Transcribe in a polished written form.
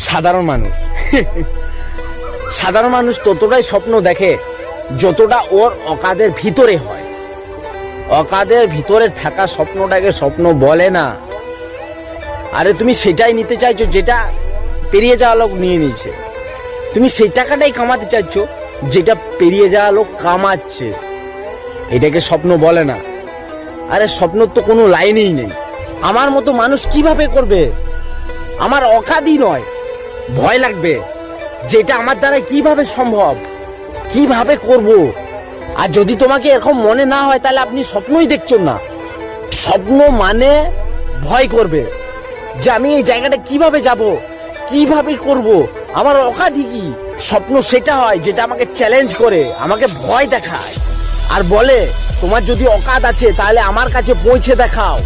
সাধারণ মানুষ সাধারণ মানুষ ততটাই স্বপ্ন দেখে যতটা ওর অকাদের ভিতরে হয়। অকাদের ভিতরে থাকা স্বপ্নটাকে স্বপ্ন বলে না। আরে তুমি সেটাই নিতে চাইছো যেটা পেরিয়ে যাওয়া লোক নিয়ে নিয়েছে। তুমি সেই টাকাটাই কামাতে চাইছো যেটা পেরিয়ে যাওয়া লোক কামাচ্ছে। এটাকে স্বপ্ন বলে না। আরে স্বপ্নর তো কোনো লাইনেই নেই। আমার মতো মানুষ কিভাবে করবে? আমার অকাদই নয়, ভয় লাগবে যেটা আমার দ্বারা কিভাবে সম্ভব, কিভাবে করব। আর যদি তোমাকে এরকম মনে না হয় তাহলে আপনি স্বপ্নই দেখছেন না। স্বপ্ন মানে ভয় করবে যে আমি এই জায়গাটা কিভাবে যাব, কিভাবে করব, আমার অকাদি কি। স্বপ্ন সেটা হয় যেটা আমাকে চ্যালেঞ্জ করে, আমাকে ভয় দেখায় আর বলে তোমার যদি অকাদ আছে তাহলে আমার কাছে পৌঁছে দেখাও।